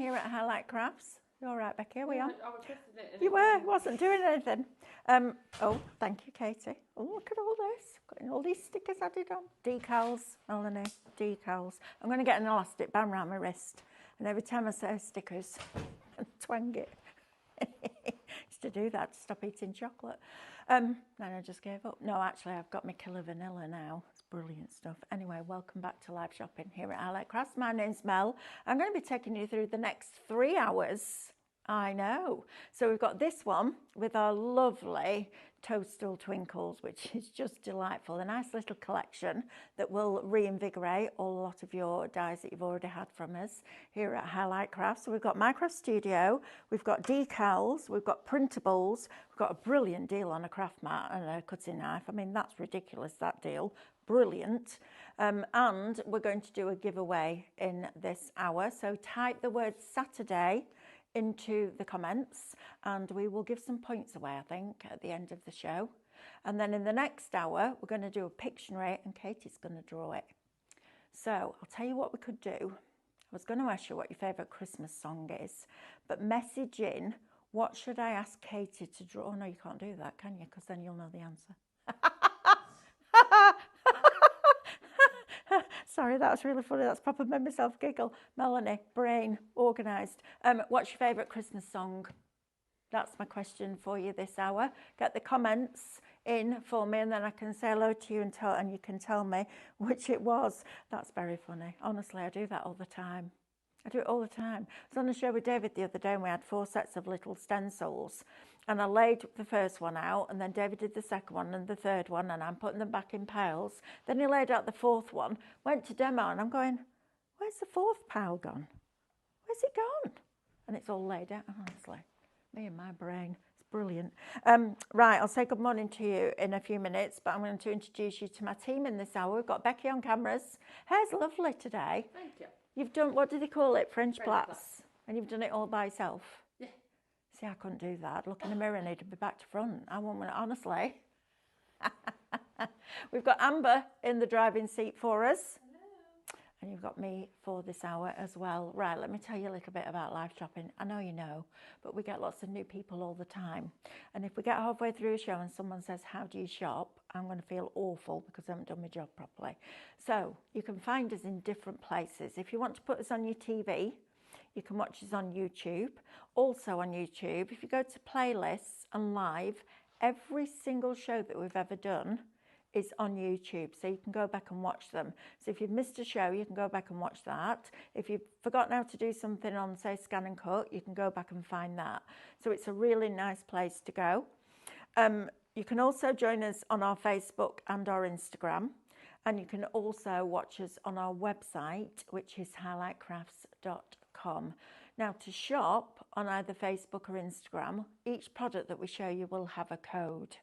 Here at Highlight Crafts. You all right, Becky? Are we on? I was twisting it. You were. Wasn't doing anything. Oh, thank you, Katie. Oh, look at all this. Got all these stickers added on. Decals, Melanie. Decals. I'm going to get an elastic band around my wrist, and every time I say stickers, twang it. Used to do that to stop eating chocolate. Then I just gave up. No, actually, I've got my killer vanilla now. It's brilliant stuff. Anyway, welcome back to live shopping here at Highlight Crafts. My name's Mel. I'm going to be taking you through the next 3 hours. I know. So we've got this one with our lovely Toadstool Twinkles, which is just delightful. A nice little collection that will reinvigorate a lot of your dies that you've already had from us here at Highlight Crafts. So we've got Minecraft Studio, we've got decals, we've got printables, we've got a brilliant deal on a craft mat and a cutting knife. I mean, that's ridiculous, that deal. Brilliant. And we're going to do a giveaway in this hour. So type the word Saturday into the comments and we will give some points away, I think, at the end of the show. And then in the next hour, we're going to do a Pictionary and Katie's going to draw it. So I'll tell you what we could do. I was going to ask you what your favourite Christmas song is, but message in, what should I ask Katie to draw? Oh, no, you can't do that, can you? Because then you'll know the answer. Sorry, that was really funny. That's proper made myself giggle. Melanie, brain, organised. What's your favourite Christmas song? That's my question for you this hour. Get the comments in for me and then I can say hello to you and you can tell me which it was. That's very funny. Honestly, I do that all the time. I do it all the time. I was on a show with David the other day and we had 4 sets of little stencils. And I laid the first one out and then David did the second one and the third one and I'm putting them back in piles. Then he laid out the 4th one, went to demo and I'm going, where's the 4th pile gone? Where's it gone? And it's all laid out, honestly. Me and my brain. It's brilliant. Right, I'll say good morning to you in a few minutes, but I'm going to introduce you to my team in this hour. We've got Becky on cameras. Hair's lovely today. Thank you. You've done, what do they call it? French plaits. And you've done it all by yourself? Yeah. See, I couldn't do that. Look in the mirror, I need to be back to front. I won't, honestly. We've got Amber in the driving seat for us. Hello. And you've got me for this hour as well. Right, let me tell you a little bit about live shopping. I know you know, but we get lots of new people all the time. And if we get halfway through a show and someone says, how do you shop? I'm going to feel awful because I haven't done my job properly. So you can find us in different places. If you want to put us on your TV, you can watch us on YouTube. Also on YouTube, if you go to playlists and live, every single show that we've ever done is on YouTube, so you can go back and watch them. So if you've missed a show, you can go back and watch that. If you've forgotten how to do something on, say, Scan and Cut, you can go back and find that. So it's a really nice place to go. You can also join us on our Facebook and our Instagram, and you can also watch us on our website, which is highlightcrafts.com. Now, to shop on either Facebook or Instagram, each product that we show you will have a code.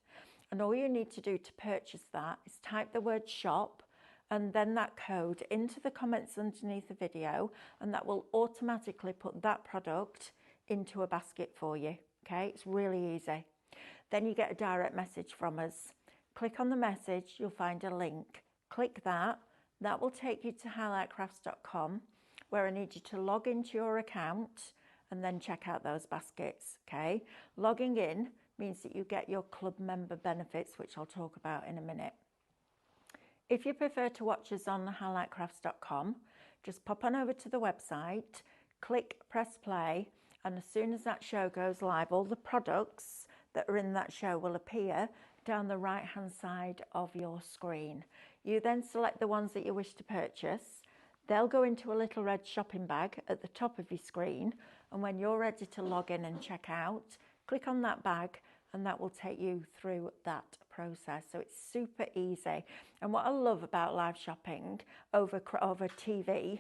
And all you need to do to purchase that is type the word shop and then that code into the comments underneath the video, and that will automatically put that product into a basket for you. Okay, it's really easy. Then you get a direct message from us. Click on the message, you'll find a link. Click that. That will take you to highlightcrafts.com, where I need you to log into your account and then check out those baskets. Okay, logging in means that you get your club member benefits, which I'll talk about in a minute. If you prefer to watch us on highlightcrafts.com, just pop on over to the website, click press play, and as soon as that show goes live, all the products that are in that show will appear down the right hand side of your screen. You then select the ones that you wish to purchase. They'll go into a little red shopping bag at the top of your screen, and when you're ready to log in and check out, click on that bag and that will take you through that process. So it's super easy. And what I love about live shopping over TV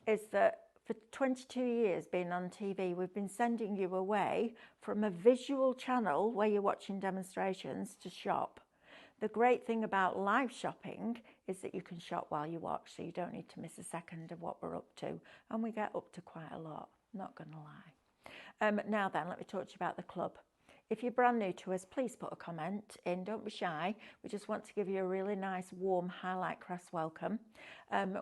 is that for 22 years being on TV, we've been sending you away from a visual channel where you're watching demonstrations to shop. The great thing about live shopping is that you can shop while you watch, so you don't need to miss a second of what we're up to. And we get up to quite a lot, not going to lie. Now then, let me talk to you about the club. If you're brand new to us, please put a comment in. Don't be shy. We just want to give you a really nice, warm Highlight Crafts welcome.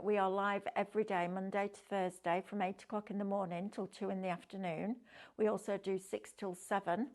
We are live every day, Monday to Thursday, from 8 o'clock in the morning till 2 in the afternoon. We also do 6 till 7,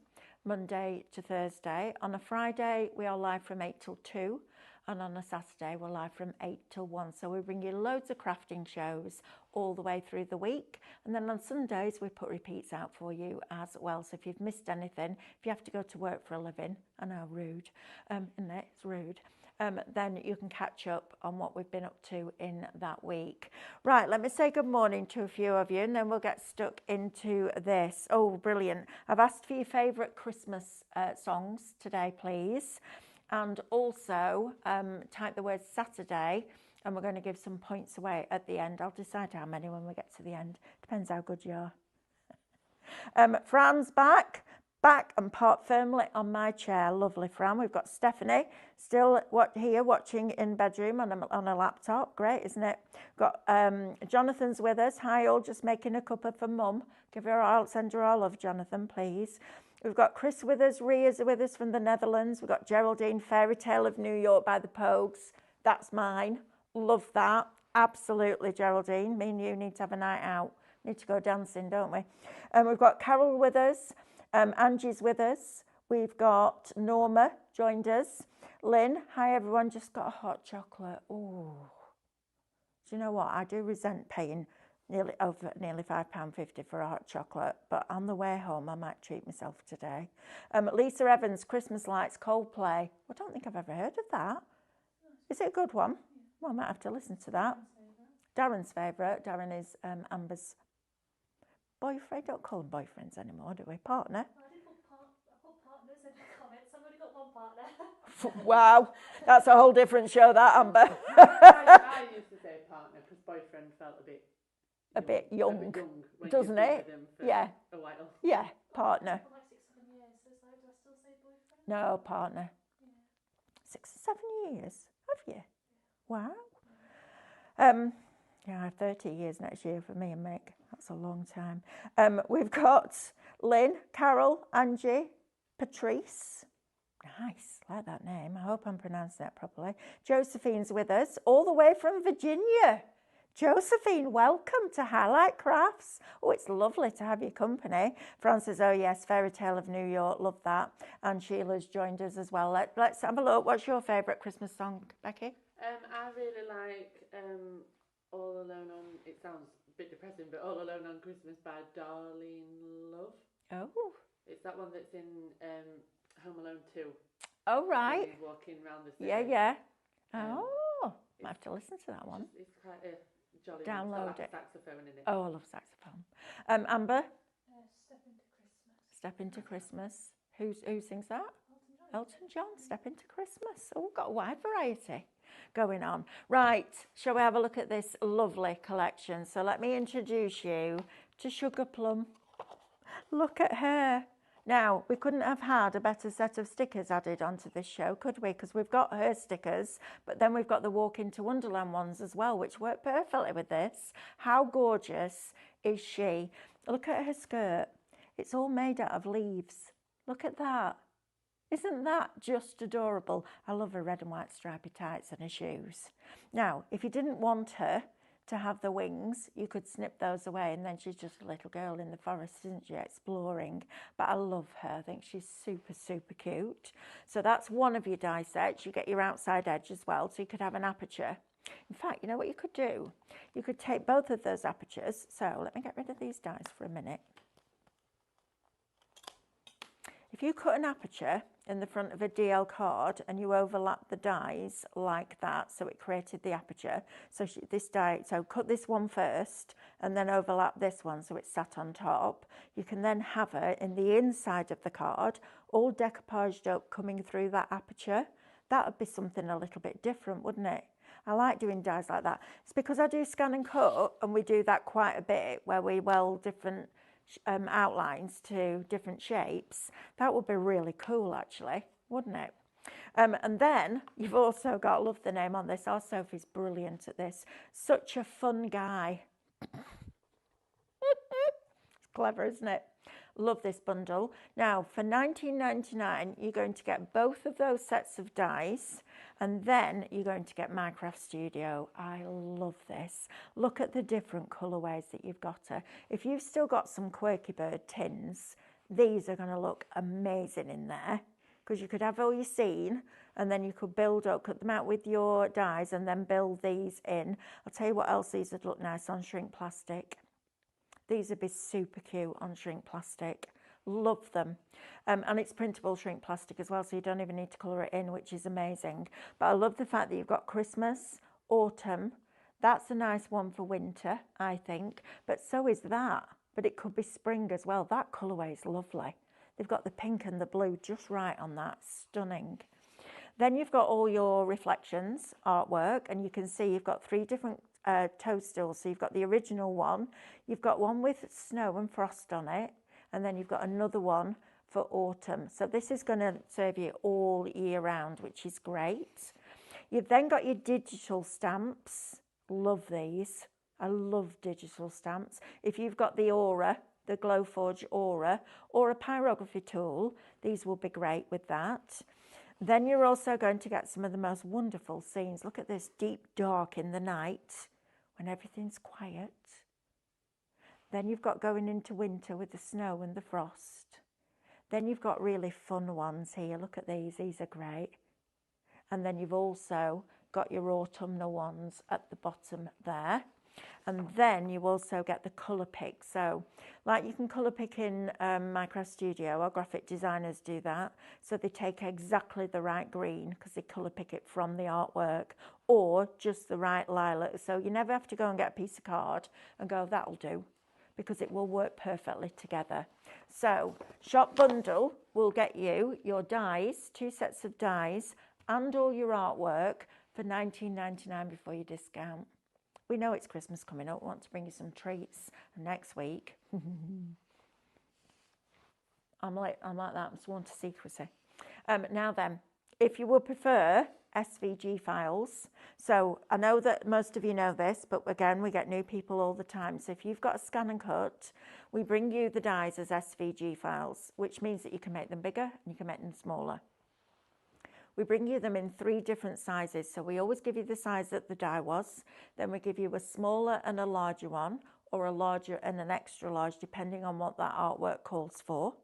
Monday to Thursday. On a Friday, we are live from 8 till 2. And on a Saturday, we're live from 8 till 1. So we bring you loads of crafting shows all the way through the week. And then on Sundays, we put repeats out for you as well. So if you've missed anything, if you have to go to work for a living, I know, rude, isn't it? It's rude. Then you can catch up on what we've been up to in that week. Right, let me say good morning to a few of you, and then we'll get stuck into this. Oh, brilliant. I've asked for your favourite Christmas songs today, please. And also type the word Saturday, and we're going to give some points away at the end. I'll decide how many when we get to the end. Depends how good you are. Fran's back and parked firmly on my chair. Lovely, Fran. We've got Stephanie still here watching in bedroom on a laptop. Great, isn't it? Got Jonathan's with us. Hi, all. Just making a cuppa for Mum. Send her our love, Jonathan, please. We've got Chris with us, Ria's with us from the Netherlands. We've got Geraldine, Fairy Tale of New York by the Pogues. That's mine. Love that. Absolutely, Geraldine. Me and you need to have a night out. Need to go dancing, don't we? We've got Carol with us. Angie's with us. We've got Norma joined us. Lynn, hi everyone. Just got a hot chocolate. Oh, do you know what? I do resent paying nearly £5.50 for a hot chocolate, but on the way home I might treat myself today. Lisa Evans, Christmas Lights, Coldplay. I don't think I've ever heard of that. Is it a good one? Well, I might have to listen to that. Darren's favourite. Darren is Amber's boyfriend. Don't call them boyfriends anymore, do we? Partner. I put partners in the comments. I've only got one partner. Wow, that's a whole different show, that, Amber. I used to say partner because boyfriend felt a bit young, doesn't it? Yeah. A while. Yeah, partner. For like 6-7 years, so it's like, do I still say boyfriend? No, partner. Yeah. 6 or 7 years, have you? Wow. Yeah, 30 years next year for me and Mick. That's a long time. We've got Lynn, Carol, Angie, Patrice. Nice, like that name. I hope I'm pronouncing that properly. Josephine's with us, all the way from Virginia. Josephine, welcome to Highlight Crafts. Oh, it's lovely to have your company. Fran says, oh yes, Fairy Tale of New York, love that. And Sheila's joined us as well. Let's have a look. What's your favourite Christmas song, Becky? I really like All Alone on, it sounds a bit depressing, but All Alone on Christmas by Darlene Love. Oh. It's that one that's in Home Alone 2. Oh, right. He's walking around the city. Yeah. Oh, might have to listen to that one. It's quite a jolly Download one. It's got it. saxophone in it. Oh, I love saxophone. Amber? Step into Christmas. Step Into Christmas. Who sings that? Elton John, Step Into Christmas. Oh, we've got a wide variety going on. Right, shall we have a look at this lovely collection? So let me introduce you to Sugar Plum. Look at her. Now, we couldn't have had a better set of stickers added onto this show, could we? Because we've got her stickers, but then we've got the Walk Into Wonderland ones as well, which work perfectly with this. How gorgeous is she? Look at her skirt. It's all made out of leaves. Look at that. Isn't that just adorable? I love her red and white stripy tights and her shoes. Now, if you didn't want her to have the wings, you could snip those away, and then she's just a little girl in the forest, isn't she, exploring. But I love her. I think she's super, super cute. So that's one of your die sets. You get your outside edge as well, so you could have an aperture. In fact, you know what you could do? You could take both of those apertures. So let me get rid of these dies for a minute. If you cut an aperture in the front of a DL card and you overlap the dies like that, so it created the aperture. So cut this one first and then overlap this one so it's sat on top. You can then have it in the inside of the card, all decoupaged up coming through that aperture. That would be something a little bit different, wouldn't it? I like doing dies like that. It's because I do scan and cut, and we do that quite a bit where we weld different outlines to different shapes. That would be really cool, actually, wouldn't it? And then you've also got, I love the name on this, our Sophie's brilliant at this, Such a Fun Guy. It's Clever, isn't it? Love this bundle. Now, for $19.99, you're going to get both of those sets of dies, and then you're going to get Minecraft Studio. I love this. Look at the different colourways that you've got her. If you've still got some Quirky Bird tins, these are going to look amazing in there, because you could have all your scene, and then you could build up, cut them out with your dies, and then build these in. I'll tell you what else these would look nice on shrink plastic. These would be super cute on shrink plastic. Love them. And it's printable shrink plastic as well, so you don't even need to colour it in, which is amazing. But I love the fact that you've got Christmas, autumn. That's a nice one for winter, I think. But so is that. But it could be spring as well. That colourway is lovely. They've got the pink and the blue just right on that. Stunning. Then you've got all your reflections artwork, and you can see you've got 3 different toadstools. So you've got the original one, you've got one with snow and frost on it, and then you've got another one for autumn. So this is going to serve you all year round, which is great. You've then got your digital stamps. Love these. I love digital stamps. If you've got the Aura, the Glowforge Aura, or a pyrography tool, these will be great with that. Then you're also going to get some of the most wonderful scenes. Look at this, deep dark in the night when everything's quiet. Then you've got going into winter with the snow and the frost. Then you've got really fun ones here. Look at these are great. And then you've also got your autumnal ones at the bottom there. And then you also get the colour pick. So like you can colour pick in Minecraft Studio, our graphic designers do that. So they take exactly the right green because they colour pick it from the artwork, or just the right lilac. So you never have to go and get a piece of card and go, that'll do, because it will work perfectly together. So Shop Bundle will get you your dies, 2 sets of dies, and all your artwork for $19.99 before your discount. We know it's Christmas coming up. We want to bring you some treats next week. I'm like that. I'm sworn to secrecy. Now then, if you would prefer SVG files, so I know that most of you know this, but again, we get new people all the time. So if you've got a scan and cut, we bring you the dies as SVG files, which means that you can make them bigger and you can make them smaller. We bring you them in 3 different sizes. So we always give you the size that the die was. Then we give you a smaller and a larger one, or a larger and an extra large, depending on what that artwork calls for.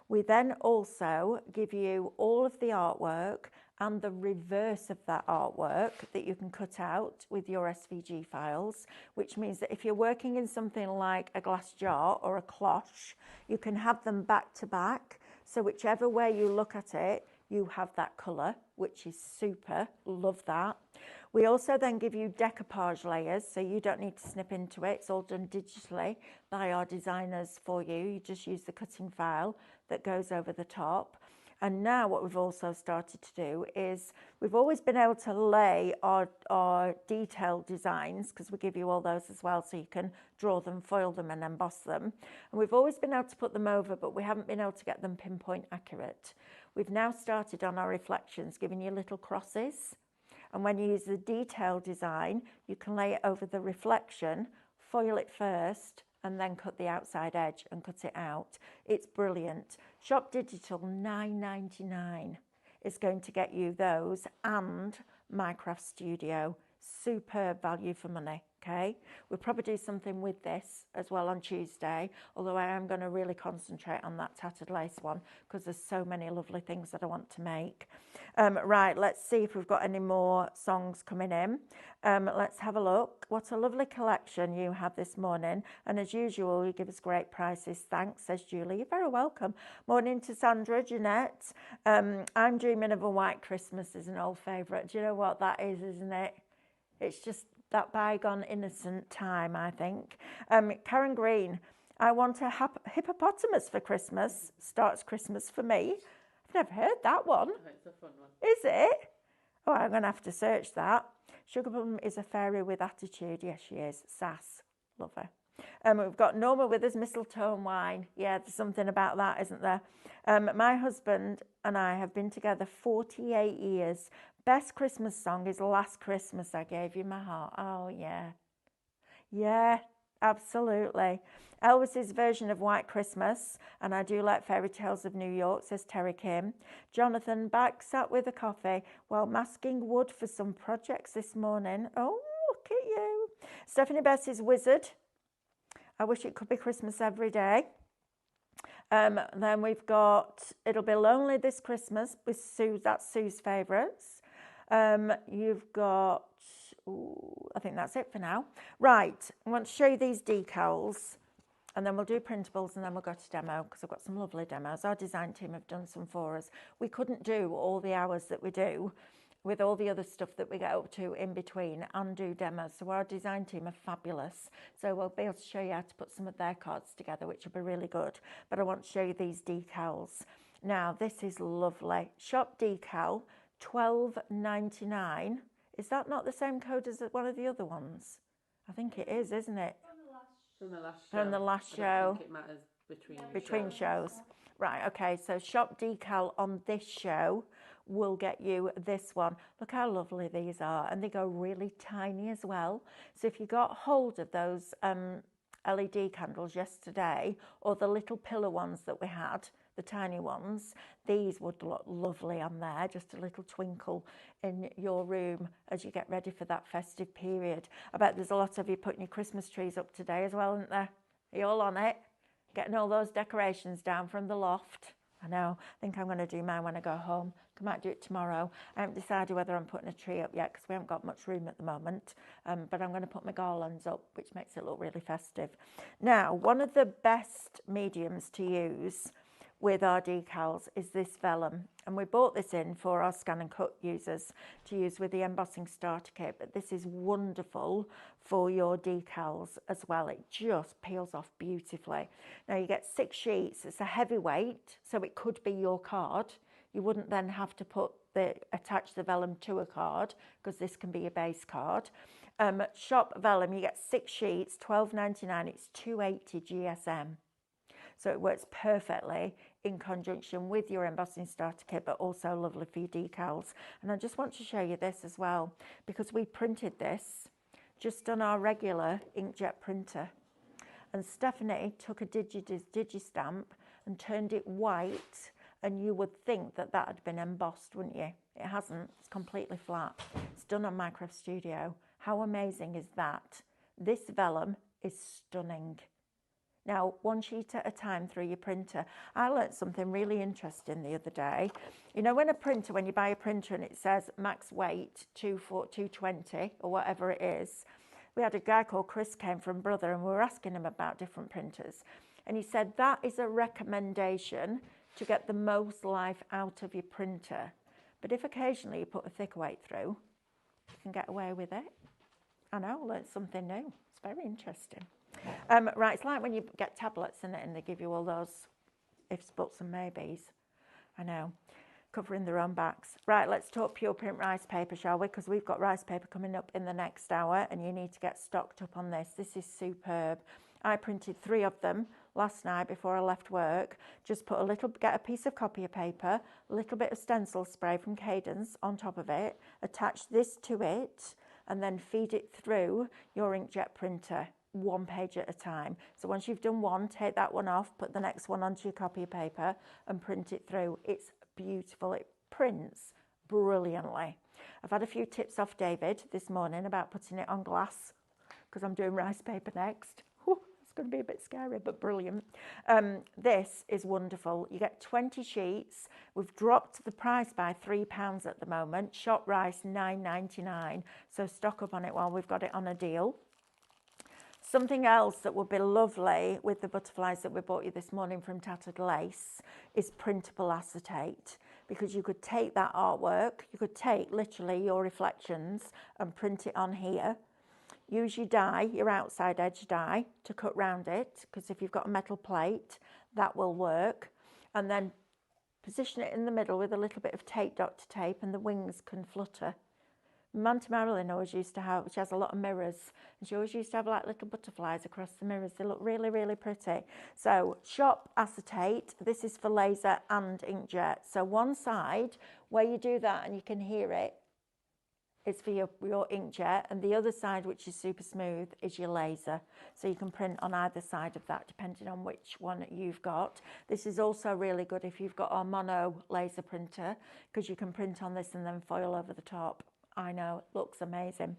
We then also give you all of the artwork and the reverse of that artwork that you can cut out with your SVG files, which means that if you're working in something like a glass jar or a cloche, you can have them back to back. So whichever way you look at it, you have that colour, which is super. Love that. We also then give you decoupage layers, so you don't need to snip into it. It's all done digitally by our designers for you. You just use the cutting file that goes over the top. And now what we've also started to do is we've always been able to lay our detailed designs, because we give you all those as well, so you can draw them, foil them and emboss them. And we've always been able to put them over, but we haven't been able to get them pinpoint accurate. We've now started on our reflections, giving you little crosses. And when you use the detailed design, you can lay it over the reflection, foil it first, and then cut the outside edge and cut it out. It's brilliant. Shop Digital, $9.99 is going to get you those and Minecraft Studio. Superb value for money, okay? We'll probably do something with this as well on Tuesday, although I am going to really concentrate on that tattered lace one because there's so many lovely things that I want to make. Right, let's see if we've got any more songs coming in. Let's have a look. What a lovely collection you have this morning. And as usual, you give us great prices. Thanks, says Julie. You're very welcome. Morning to Sandra, Jeanette. I'm Dreaming of a White Christmas is an old favourite. Do you know what that is, isn't it? It's just that bygone innocent time, I think. Karen Green, I want a hippopotamus for Christmas. Starts Christmas for me. I've never heard that one. Oh, it's a fun one. Is it? Oh, I'm going to have to search that. Sugar Plum is a fairy with attitude. Yes, she is. Sass. Love her. We've got Norma with us, mistletoe and wine. Yeah, there's something about that, isn't there? My husband and I have been together 48 years. Best Christmas song is Last Christmas I Gave You My Heart. Oh, yeah. Yeah, absolutely. Elvis's version of White Christmas, and I do like Fairy Tales of New York, says Terry Kim. Jonathan, back sat with a coffee while masking wood for some projects this morning. Oh, look at you. Stephanie Bess's Wizard. I wish it could be Christmas every day. Then we've got It'll Be Lonely This Christmas with Sue. That's Sue's favourites. You've got, I think that's it for now. Right, I want to show you these decals, and then we'll do printables, and then we'll go to demo, because I've got some lovely demos. Our design team have done some for us. We couldn't do all the hours that we do with all the other stuff that we get up to in between and do demos. So our design team are fabulous. So we'll be able to show you how to put some of their cards together, which will be really good. But I want to show you these decals. Now, this is lovely. Shop decal, $12.99. Is that not the same code as one of the other ones? I think it is, isn't it? From the last show. From the last show. I don't think it matters between shows. Right, okay, so shop decal on this show will get you this one. Look how lovely these are, and they go really tiny as well. So if you got hold of those LED candles yesterday, or the little pillar ones that we had, the tiny ones, these would look lovely on there, just a little twinkle in your room as you get ready for that festive period. I bet there's a lot of you putting your Christmas trees up today as well, isn't there? Are you all on it? Getting all those decorations down from the loft. I know, I think I'm going to do mine when I go home. I might do it tomorrow. I haven't decided whether I'm putting a tree up yet, because we haven't got much room at the moment. But I'm going to put my garlands up, which makes it look really festive. Now, one of the best mediums to use with our decals is this vellum, and we bought this in for our scan and cut users to use with the embossing starter kit, but this is wonderful for your decals as well. It just peels off beautifully. Now you get 6 sheets. It's a heavyweight, so it could be your card. You wouldn't then have to attach the vellum to a card, because this can be your base card. Shop vellum, you get 6 sheets, $12.99. It's 280 GSM. So it works perfectly in conjunction with your embossing starter kit, but also lovely for your decals. And I just want to show you this as well, because we printed this just on our regular inkjet printer. And Stephanie took a digi-stamp and turned it white, and you would think that that had been embossed, wouldn't you? It hasn't. It's completely flat. It's done on Minecraft Studio. How amazing is that? This vellum is stunning. Now, 1 sheet at a time through your printer. I learnt something really interesting the other day. You know, when you buy a printer and it says max weight 220 or whatever it is, we had a guy called Chris came from Brother, and we were asking him about different printers. And he said that is a recommendation to get the most life out of your printer. But if occasionally you put a thicker weight through, you can get away with it. I know, I learnt something new. It's very interesting. Right, it's like when you get tablets in it and they give you all those ifs, buts and maybes. I know, covering their own backs. Right, let's talk pure print rice paper, shall we? Because we've got rice paper coming up in the next hour, and you need to get stocked up on this. This is superb. I printed 3 of them last night before I left work. Just get a piece of copier paper, a little bit of stencil spray from Cadence on top of it, attach this to it, and then feed it through your inkjet printer, 1 page at a time. So once you've done one, take that one off, put the next one onto your copier paper and print it through. It's beautiful. It prints brilliantly. I've had a few tips off David this morning about putting it on glass, because I'm doing rice paper next. It's going to be a bit scary, but brilliant. This is wonderful. You get 20 sheets. We've dropped the price by £3 at the moment. Shop rice, $9.99. So stock up on it while we've got it on a deal. Something else that would be lovely with the butterflies that we bought you this morning from Tattered Lace is printable acetate, because you could take that artwork, you could take literally your reflections and print it on here. Use your die, your outside edge die, to cut round it, because if you've got a metal plate, that will work. And then position it in the middle with a little bit of tape, Dr. Tape, and the wings can flutter. Auntie Marilyn always used to have, she has a lot of mirrors, and she always used to have like little butterflies across the mirrors. They look really, really pretty. So shop acetate. This is for laser and inkjet. So one side where you do that and you can hear it, is for your inkjet, and the other side, which is super smooth, is your laser. So you can print on either side of that, depending on which one you've got. This is also really good if you've got a mono laser printer, because you can print on this and then foil over the top. I know, it looks amazing.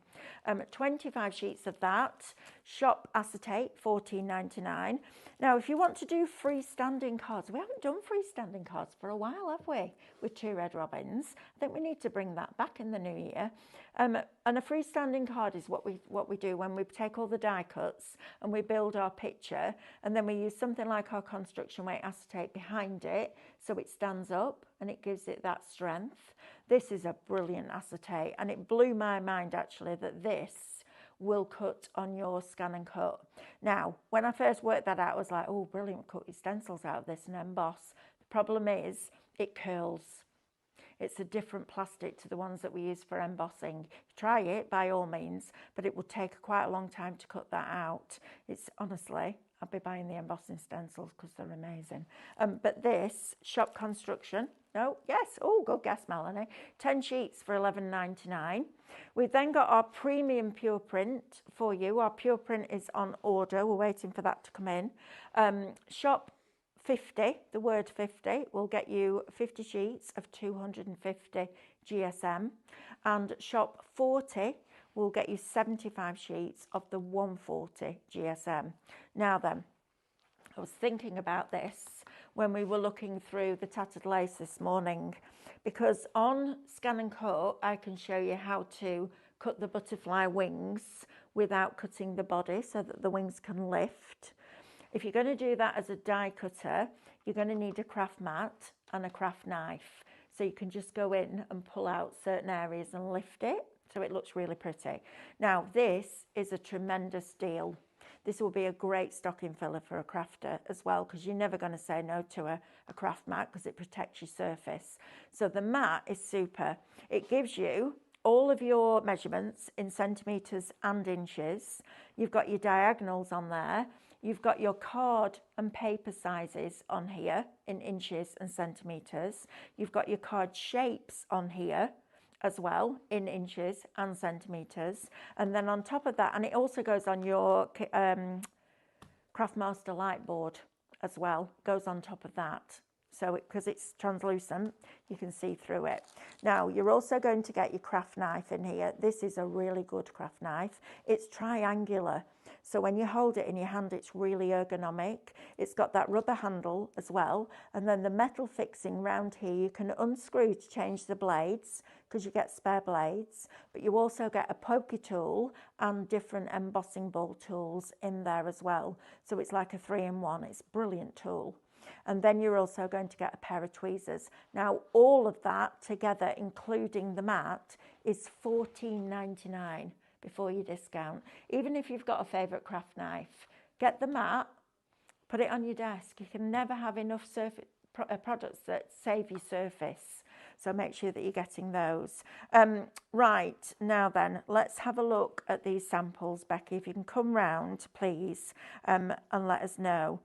25 sheets of that. Shop acetate, $14.99. Now, if you want to do freestanding cards, we haven't done freestanding cards for a while, have we? With 2 Red Robins. I think we need to bring that back in the new year. And a freestanding card is what we do when we take all the die cuts and we build our picture, and then we use something like our construction weight acetate behind it, so it stands up and it gives it that strength. This is a brilliant acetate, and it blew my mind actually that this will cut on your scan and cut. Now, when I first worked that out, I was like, oh, brilliant, cut your stencils out of this and emboss. The problem is it curls. It's a different plastic to the ones that we use for embossing. Try it by all means, but it will take quite a long time to cut that out. It's honestly, I'll be buying the embossing stencils because they're amazing. But this, Shop Construction, no, yes, oh, good guess, Melanie. 10 sheets for $11.99. We've then got our premium pure print for you. Our pure print is on order. We're waiting for that to come in. Shop 50, the word 50, will get you 50 sheets of 250 GSM, and shop 40 will get you 75 sheets of the 140 GSM. Now then, I was thinking about this when we were looking through the tattered lace this morning, because on Scan and Cut, I can show you how to cut the butterfly wings without cutting the body so that the wings can lift. If you're going to do that as a die cutter, you're going to need a craft mat and a craft knife. So you can just go in and pull out certain areas and lift it so it looks really pretty. Now, this is a tremendous deal. This will be a great stocking filler for a crafter as well, because you're never going to say no to a craft mat because it protects your surface. So the mat is super. It gives you all of your measurements in centimetres and inches. You've got your diagonals on there. You've got your card and paper sizes on here in inches and centimetres. You've got your card shapes on here as well in inches and centimetres. And then on top of that, and it also goes on your Craftmaster light board as well, goes on top of that. So because it's translucent, you can see through it. Now, you're also going to get your craft knife in here. This is a really good craft knife. It's triangular. So when you hold it in your hand, it's really ergonomic. It's got that rubber handle as well. And then the metal fixing round here, you can unscrew to change the blades because you get spare blades. But you also get a pokey tool and different embossing ball tools in there as well. So it's like a 3-in-1. It's a brilliant tool. And then you're also going to get a pair of tweezers. Now, all of that together, including the mat, is $14.99 before you discount. Even if you've got a favourite craft knife, get the mat, put it on your desk. You can never have enough products that save your surface. So make sure that you're getting those. Right, now then, let's have a look at these samples. Becky, if you can come round, please, and let us know.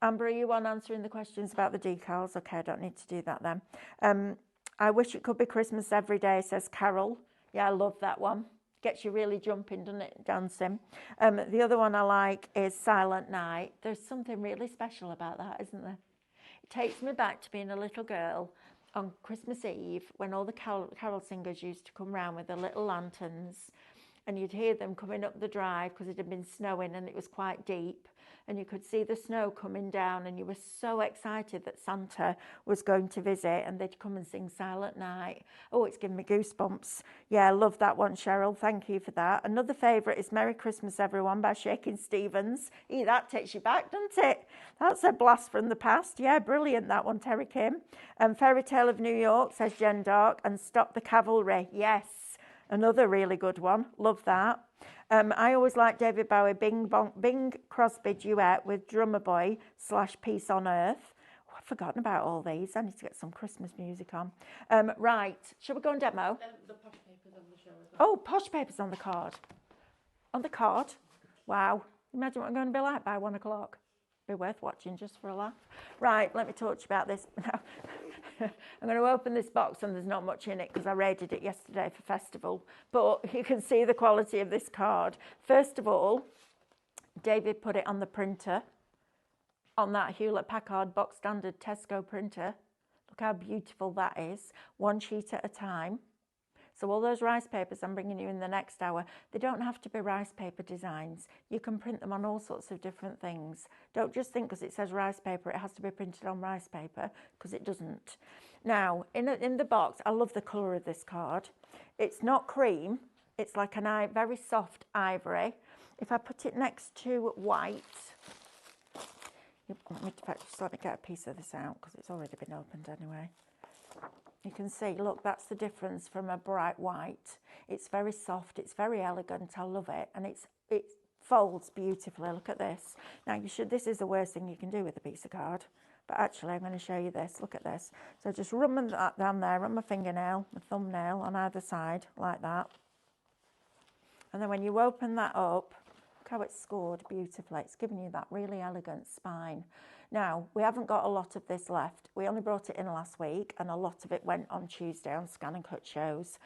Amber, are you on answering the questions about the decals? Okay, I don't need to do that then. I wish it could be Christmas every day, says Carol. Yeah, I love that one. Gets you really jumping, doesn't it, dancing? The other one I like is Silent Night. There's something really special about that, isn't there? It takes me back to being a little girl on Christmas Eve when all the carol singers used to come round with their little lanterns, and you'd hear them coming up the drive because it had been snowing and it was quite deep. And you could see the snow coming down, and you were so excited that Santa was going to visit, and they'd come and sing Silent Night. Oh, it's giving me goosebumps. Yeah, I love that one, Cheryl. Thank you for that. Another favourite is Merry Christmas, Everyone by Shakin' Stevens. That takes you back, doesn't it? That's a blast from the past. Yeah, brilliant, that one, Terry Kim. Fairy Tale of New York, says Jen Dark, and Stop the Cavalry. Yes, another really good one. Love that. I always like David Bowie, Bing Crosby duet with Drummer Boy / Peace on Earth. Oh, I've forgotten about all these. I need to get some Christmas music on. Right, shall we go and demo? The posh papers on the show as well. Oh, posh papers on the card. On the card? Wow. Imagine what I'm going to be like by 1 o'clock. Be worth watching just for a laugh. Right, let me talk to you about this. I'm going to open this box and there's not much in it because I raided it yesterday for festival. But you can see the quality of this card. First of all, David put it on the printer, on that Hewlett-Packard box standard Tesco printer. Look how beautiful that is. One sheet at a time. So all those rice papers I'm bringing you in the next hour, they don't have to be rice paper designs. You can print them on all sorts of different things. Don't just think because it says rice paper, it has to be printed on rice paper, because it doesn't. Now, in the box, I love the colour of this card. It's not cream. It's like a very soft ivory. If I put it next to white, just let me get a piece of this out because it's already been opened anyway. You can see, look, that's the difference from a bright white. It's very soft, it's very elegant, I love it, and it folds beautifully. Look at this. Now, this is the worst thing you can do with a piece of card, but actually I'm going to show you this. Look at this. So just run that down there, run my fingernail, my thumbnail on either side, like that. And then when you open that up, look how it's scored beautifully. It's giving you that really elegant spine. Now, we haven't got a lot of this left. We only brought it in last week, and a lot of it went on Tuesday on Scan and Cut shows.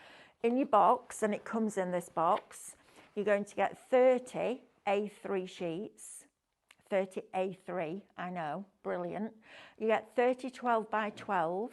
In your box, and it comes in this box, you're going to get 30 A3 sheets. 30 A3, I know, brilliant. You get 30 12 by 12.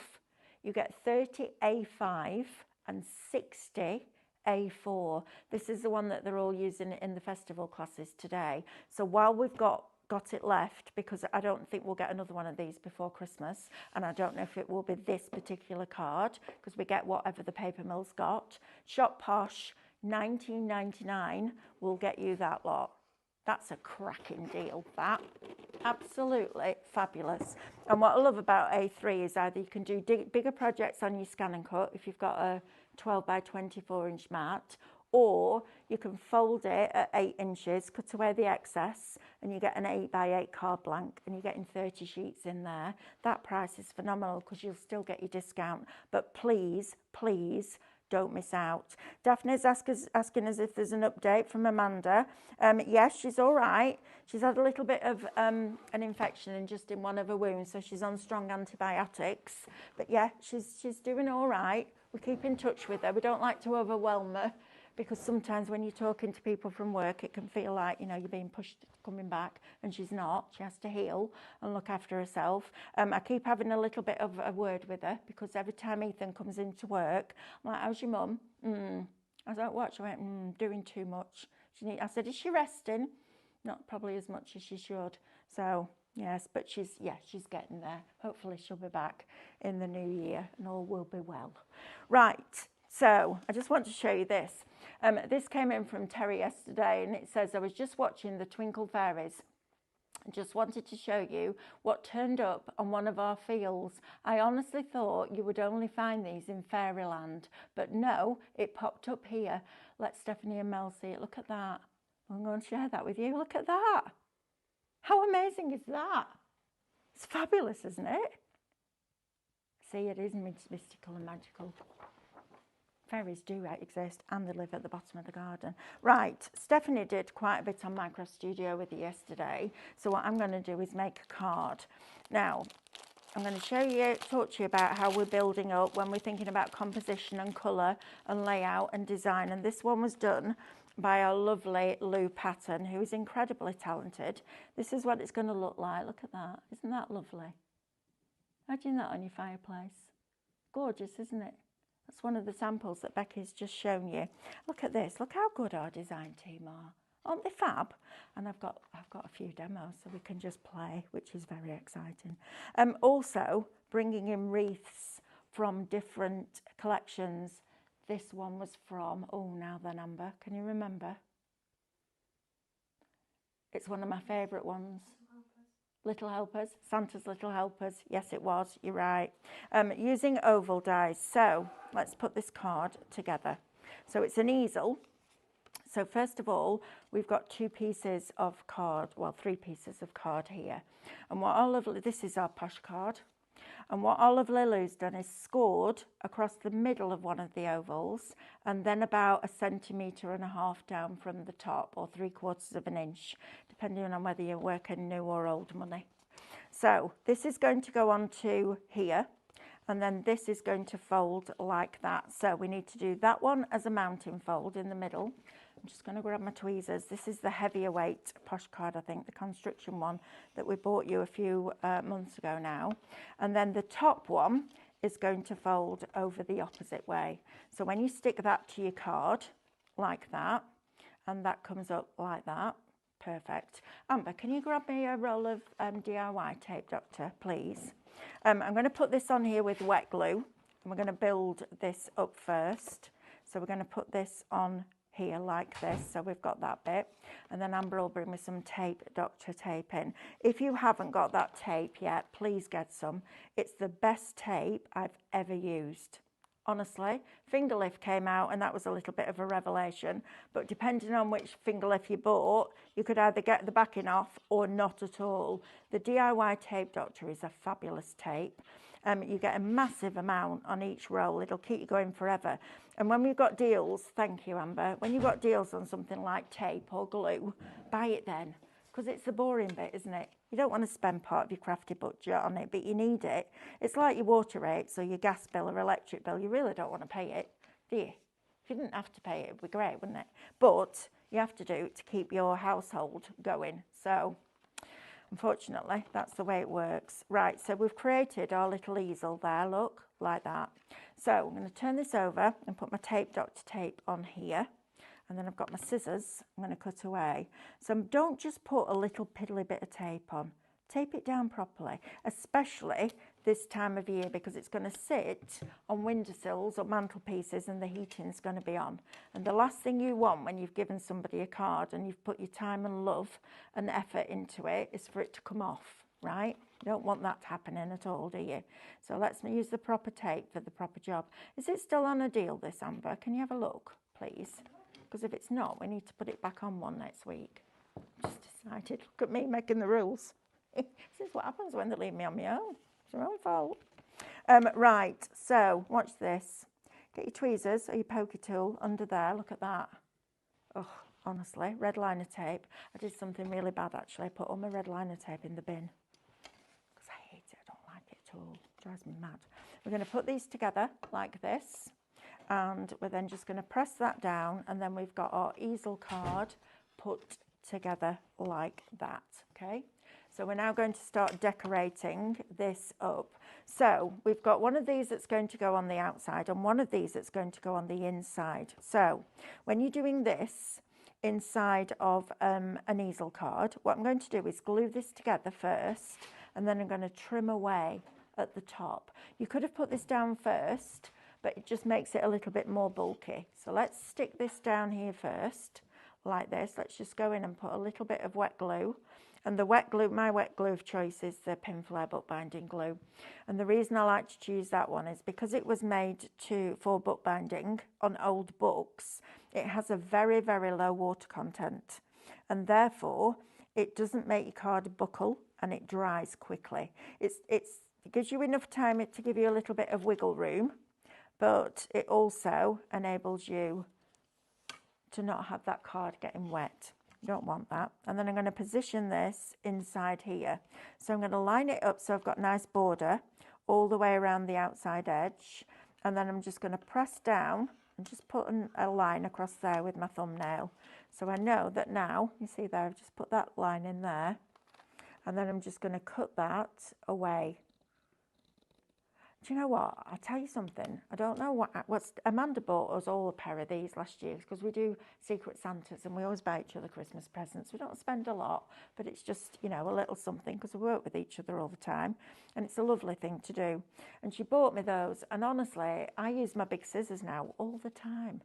You get 30 A5 and 60 A4. This is the one that they're all using in the festival classes today. So while we've got it left, because I don't think we'll get another one of these before Christmas, and I don't know if it will be this particular card, because we get whatever the paper mill's got. Shop Posh, $19.99 will get you that lot. That's a cracking deal, that. Absolutely fabulous. And what I love about A3 is either you can do bigger projects on your Scan and Cut if you've got a 12 by 24 inch mat, or you can fold it at 8 inches, cut away the excess, and you get an 8 by 8 card blank, and you're getting 30 sheets in there. That price is phenomenal because you'll still get your discount. But please, please, don't miss out. Daphne's asking us if there's an update from Amanda. Yes, she's all right. She's had a little bit of an infection just in one of her wounds, so she's on strong antibiotics. But yeah, she's doing all right. We keep in touch with her. We don't like to overwhelm her, because sometimes when you're talking to people from work, it can feel like, you know, you're being pushed coming back, and she's not. She has to heal and look after herself. I keep having a little bit of a word with her, because every time Ethan comes into work, I'm like, how's your mum? I was like, what? She went, doing too much. I said, is she resting? Not probably as much as she should. So, yes, but she's getting there. Hopefully she'll be back in the new year and all will be well. Right. So I just want to show you this. This came in from Terry yesterday, and it says, I was just watching the Twinkle Fairies. I just wanted to show you what turned up on one of our fields. I honestly thought you would only find these in Fairyland, but no, it popped up here. Let Stephanie and Mel see it. Look at that. I'm going to share that with you. Look at that. How amazing is that? It's fabulous, isn't it? See, it is mystical and magical. Fairies do exist, and they live at the bottom of the garden. Right, Stephanie did quite a bit on Minecraft Studio with you yesterday. So what I'm going to do is make a card. Now, I'm going to talk to you about how we're building up when we're thinking about composition and colour and layout and design. And this one was done by our lovely Lou Patton, who is incredibly talented. This is what it's going to look like. Look at that. Isn't that lovely? Imagine that on your fireplace. Gorgeous, isn't it? That's one of the samples that Becky's just shown you. Look at this. Look how good our design team are. Aren't they fab? And I've got a few demos so we can just play, which is very exciting. Also, bringing in wreaths from different collections. This one was from, now then, Amber, can you remember? It's one of my favourite ones. Little Helpers, Santa's Little Helpers. Yes, it was, you're right. Using oval dies. So let's put this card together. So it's an easel. So first of all, we've got 2 pieces of card, well, 3 pieces of card here. And this is our posh card. And what Olive Lily's done is scored across the middle of one of the ovals, and then about 1.5 centimetres down from the top, or 3/4 of an inch, depending on whether you're working new or old money. So this is going to go on to here, and then this is going to fold like that. So we need to do that one as a mounting fold in the middle. I'm just going to grab my tweezers. This is the heavier weight posh card, I think, the construction one that we bought you a few months ago now. And then the top one is going to fold over the opposite way. So when you stick that to your card like that, and that comes up like that, perfect. Amber, can you grab me a roll of DIY tape, Doctor, please? I'm going to put this on here with wet glue, and we're going to build this up first. So we're going to put this on here like this, so we've got that bit, and then Amber will bring me some tape, Doctor tape in. If you haven't got that tape yet, please get some. It's the best tape I've ever used. Honestly, finger lift came out and that was a little bit of a revelation, but depending on which finger lift you bought, you could either get the backing off or not at all. The DIY tape, Doctor, is a fabulous tape. You get a massive amount on each roll. It'll keep you going forever. And when we've got deals, thank you, Amber, when you've got deals on something like tape or glue, buy it then, because it's the boring bit, isn't it? You don't want to spend part of your crafty budget on it, but you need it. It's like your water rates or your gas bill or electric bill. You really don't want to pay it, do you? If you didn't have to pay it, it'd be great, wouldn't it? But you have to do it to keep your household going. So unfortunately, that's the way it works. Right, so we've created our little easel there, look, like that. So I'm going to turn this over and put my tape, Doctor tape, on here. And then I've got my scissors I'm going to cut away. So don't just put a little piddly bit of tape on. Tape it down properly, especially this time of year, because it's going to sit on windowsills or mantelpieces and the heating's going to be on. And the last thing you want when you've given somebody a card and you've put your time and love and effort into it is for it to come off, right? You don't want that happening at all, do you? So let's use the proper tape for the proper job. Is it still on a deal, this, Amber? Can you have a look, please? Because if it's not, we need to put it back on one next week. Just decided, look at me making the rules. This is what happens when they leave me on my own. It's your own fault. Right, so watch this. Get your tweezers or your pokey tool under there. Look at that. Oh, honestly, red liner tape. I did something really bad, actually. I put all my red liner tape in the bin because I hate it. I don't like it at all. It drives me mad. We're going to put these together like this. And we're then just going to press that down, and then we've got our easel card put together like that, okay? So we're now going to start decorating this up. So we've got one of these that's going to go on the outside and one of these that's going to go on the inside. So when you're doing this inside of an easel card, what I'm going to do is glue this together first, and then I'm going to trim away at the top. You could have put this down first, but it just makes it a little bit more bulky. So let's stick this down here first, like this. Let's just go in and put a little bit of wet glue. And the wet glue, my wet glue of choice is the Pinflair bookbinding glue. And the reason I like to choose that one is because it was made for bookbinding on old books. It has a very, very low water content. And therefore, it doesn't make your card buckle and it dries quickly. It gives you enough time to give you a little bit of wiggle room, but it also enables you to not have that card getting wet. You don't want that. And then I'm going to position this inside here. So I'm going to line it up so I've got a nice border all the way around the outside edge. And then I'm just going to press down and just put a line across there with my thumbnail. So I know that now, you see there, I've just put that line in there. And then I'm just going to cut that away. Do you know what? I'll tell you something. I don't know what's Amanda bought us all a pair of these last year because we do Secret Santas and we always buy each other Christmas presents. We don't spend a lot, but it's just, you know, a little something because we work with each other all the time and it's a lovely thing to do. And she bought me those, and honestly, I use my big scissors now all the time.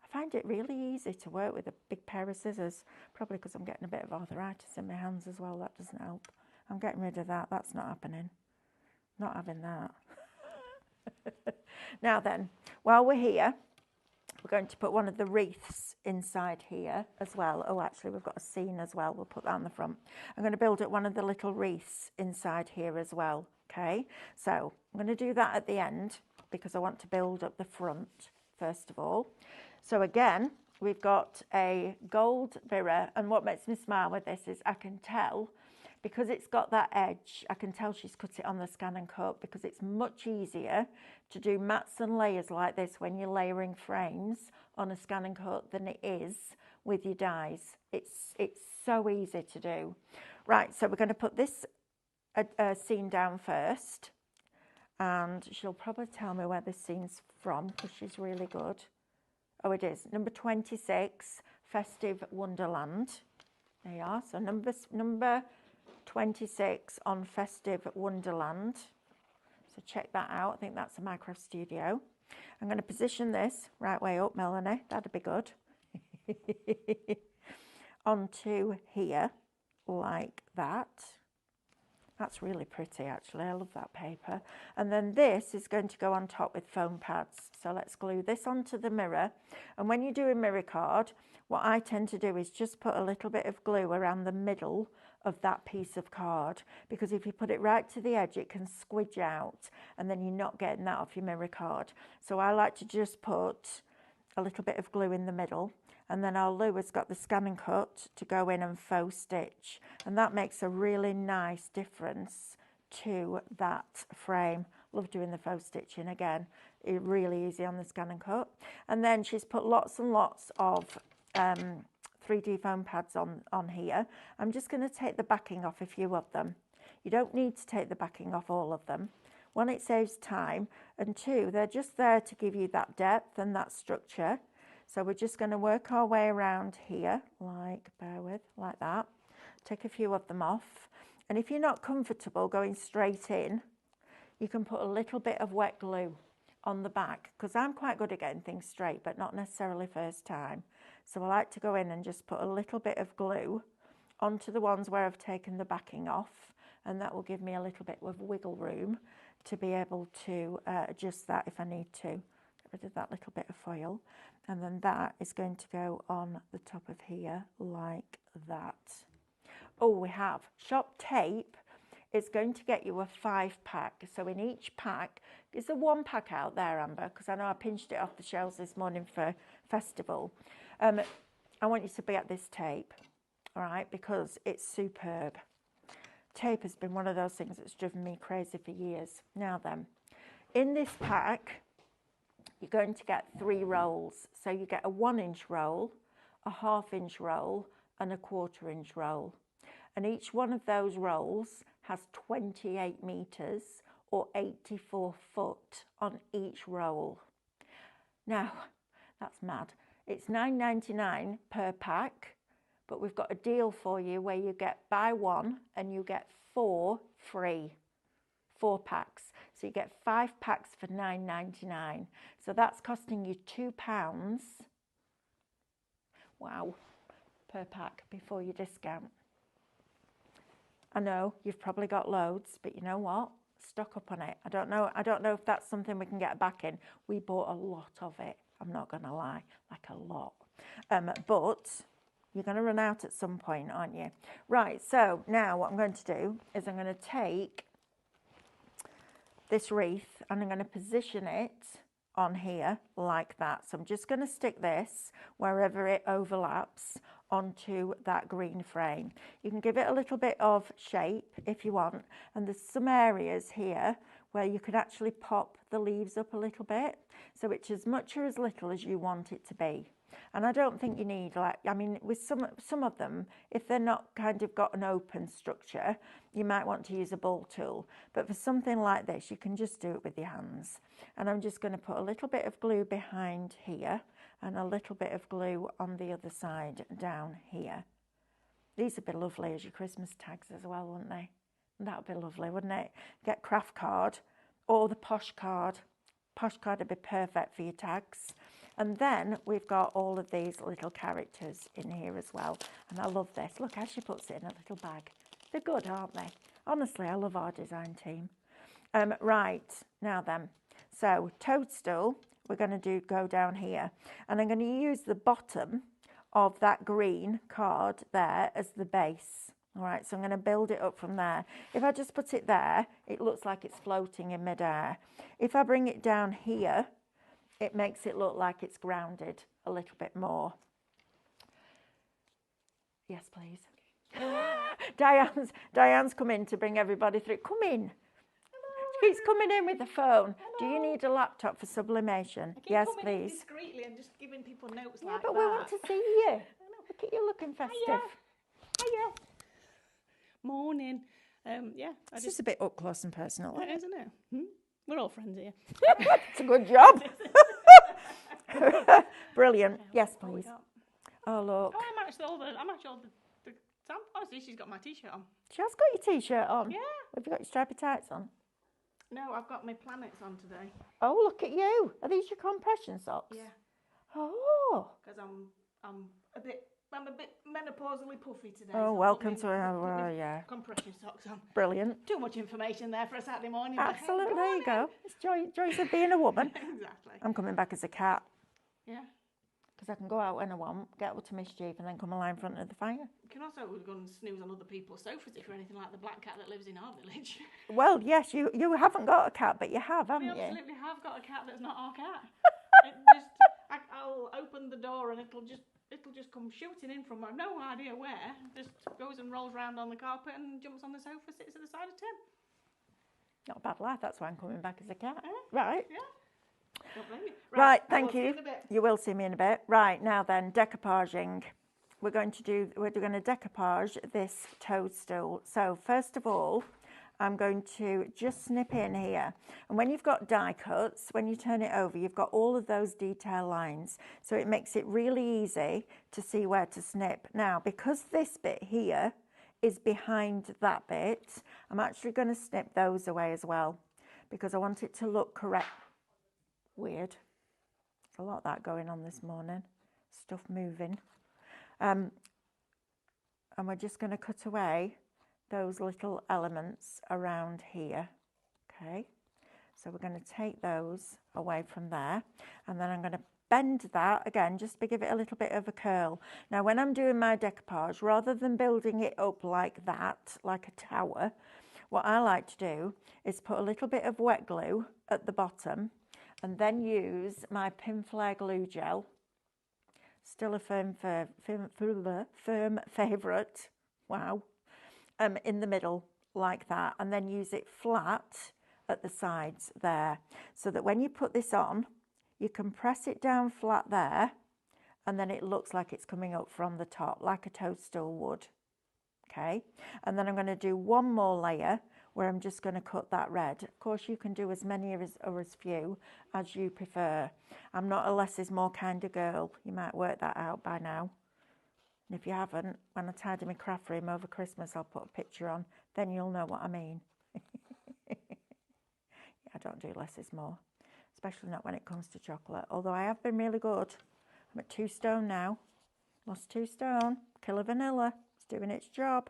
I find it really easy to work with a big pair of scissors, probably because I'm getting a bit of arthritis in my hands as well. That doesn't help. I'm getting rid of that. That's not happening. Not having that. Now then, while we're here, we're going to put one of the wreaths inside here as well. Oh, actually, we've got a scene as well. We'll put that on the front. I'm going to build up one of the little wreaths inside here as well, okay? So I'm going to do that at the end because I want to build up the front first of all. So again, we've got a gold mirror, and what makes me smile with this is I can tell because it's got that edge, I can tell she's cut it on the Scan and Cut, because it's much easier to do mats and layers like this when you're layering frames on a Scan and Cut than it is with your dies. It's so easy to do. Right, so we're going to put this scene down first, and she'll probably tell me where this scene's from because she's really good. Oh, it is number 26, Festive Wonderland. There you are. So number 26 on Festive Wonderland. So check that out. I think that's a Minecraft Studio. I'm going to position this right way up, Melanie. That'd be good. Onto here, like that. That's really pretty, actually. I love that paper. And then this is going to go on top with foam pads. So let's glue this onto the mirror. And when you do a mirror card, what I tend to do is just put a little bit of glue around the middle of that piece of card, because if you put it right to the edge, it can squidge out, and then you're not getting that off your mirror card. So I like to just put a little bit of glue in the middle, and then our Lou has got the Scan and Cut to go in and faux stitch, and that makes a really nice difference to that frame. Love doing the faux stitching again. It's really easy on the Scan and Cut. And then she's put lots and lots of 3D foam pads on here. I'm just going to take the backing off a few of them. You don't need to take the backing off all of them. One, it saves time, and two, they're just there to give you that depth and that structure. So we're just going to work our way around here, like, bear with, like that. Take a few of them off. And if you're not comfortable going straight in, you can put a little bit of wet glue on the back, because I'm quite good at getting things straight, but not necessarily first time. So I like to go in and just put a little bit of glue onto the ones where I've taken the backing off, and that will give me a little bit of wiggle room to be able to adjust that if I need to. Get rid of that little bit of foil. And then that is going to go on the top of here like that. Oh, we have shop tape. It's going to get you a 5-pack. So in each pack, is there 1 pack out there, Amber? Because I know I pinched it off the shelves this morning for festival. I want you to get this tape, all right, because it's superb. Tape has been one of those things that's driven me crazy for years. Now then, in this pack, you're going to get 3 rolls. So you get a 1-inch roll, a 1/2-inch roll, and a 1/4-inch roll. And each one of those rolls has 28 meters or 84 foot on each roll. Now, that's mad. It's $9.99 per pack, but we've got a deal for you where you get buy 1 and you get 4 free. 4 packs. So you get 5 packs for $9.99. So that's costing you £2. Wow, per pack before your discount. I know you've probably got loads, but you know what? Stock up on it. I don't know if that's something we can get back in. We bought a lot of it. I'm not going to lie, like a lot. But you're going to run out at some point, aren't you? Right, so now what I'm going to do is I'm going to take this wreath and I'm going to position it on here like that. So I'm just going to stick this wherever it overlaps onto that green frame. You can give it a little bit of shape if you want, and there's some areas here where you could actually pop the leaves up a little bit, so it's as much or as little as you want it to be. And I don't think you need, like, I mean, with some of them, if they're not kind of got an open structure, you might want to use a ball tool. But for something like this, you can just do it with your hands. And I'm just going to put a little bit of glue behind here and a little bit of glue on the other side down here. These would be lovely as your Christmas tags as well, wouldn't they? That would be lovely, wouldn't it? Get craft card or the posh card. Posh card would be perfect for your tags. And then we've got all of these little characters in here as well. And I love this. Look how she puts it in a little bag. They're good, aren't they? Honestly, I love our design team. Right, now then. So Toadstool, we're going to go down here. And I'm going to use the bottom of that green card there as the base. All right, so I'm going to build it up from there. If I just put it there, it looks like it's floating in midair. If I bring it down here, it makes it look like it's grounded a little bit more. Yes, please. Diane's come in to bring everybody through. Come in. She keeps coming in with the phone. Do you need a laptop for sublimation? I keep Yes, coming in please. discreetly and just giving people notes Yeah, like but that. we want to see you. Look at you looking festive. Hiya. Morning. Yeah, This is a bit up close and personal, isn't it? isn't it? We're all friends here. It's a good job. Brilliant. Yes, What we please. got? Oh, look. Oh, I'm actually all the Sam, honestly, she's got my t-shirt on. She has got your T-shirt on. Yeah. Have you got your stripy tights on? No, I've got my planets on today. Oh, look at you. Are these your compression socks? Yeah. Oh. Because I'm a bit menopausally puffy today. Oh, so welcome put to our, yeah. compression socks on. Brilliant. Too much information there for a Saturday morning. but hey, Absolutely. go There on you go. It's joys of being a woman. Exactly. I'm coming back as a cat Yeah. because I can go out when I want, get up to mischief, and then come and lie in front of the fire. You can also go and snooze on other people's sofas if you're anything like the black cat that lives in our village. Well, yes, you haven't got a cat, but you have, We haven't you? absolutely have got a cat that's not our cat. I'll open the door and it'll just come shooting in from no idea where. Just goes and rolls around on the carpet and jumps on the sofa, sits at the side of Tim. Not a bad life. That's why I'm coming back as a cat. Yeah. Right. Yeah. Don't blame you. Right, I thank will see you. in a bit. You will see me in a bit. Right, now then, decoupaging. We're going to decoupage this toadstool. So first of all, I'm going to just snip in here. And when you've got die cuts, when you turn it over, you've got all of those detail lines. So it makes it really easy to see where to snip. Now, because this bit here is behind that bit, I'm actually going to snip those away as well because I want it to look correct. Weird. There's a lot of that going on this morning. Stuff moving. And we're just going to cut away those little elements around here. Okay. So we're going to take those away from there. And then I'm going to bend that again, just to give it a little bit of a curl. Now, when I'm doing my decoupage, rather than building it up like that, like a tower, what I like to do is put a little bit of wet glue at the bottom and then use my pin flare glue gel. Still a firm favourite. Wow. In the middle like that, and then use it flat at the sides there, so that when you put this on, you can press it down flat there, and then it looks like it's coming up from the top, like a toadstool would. Okay, and then I'm going to do one more layer where I'm just going to cut that red. Of course, you can do as many or as few as you prefer. I'm not a less is more kind of girl. You might work that out by now. And if you haven't, when I tidy my craft room over Christmas, I'll put a picture on. Then you'll know what I mean. Yeah, I don't do less is more, especially not when it comes to chocolate. Although I have been really good. I'm at 2 stone now. Lost 2 stone. Killer vanilla. It's doing its job.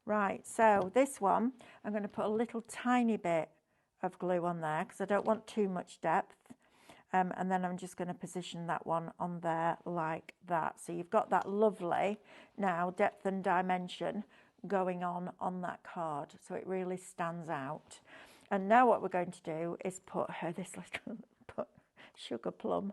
Right, so this one, I'm going to put a little tiny bit of glue on there because I don't want too much depth. And then I'm just going to position that one on there like that. So you've got that lovely now depth and dimension going on that card. So it really stands out. And now what we're going to do is put her this little sugar plum.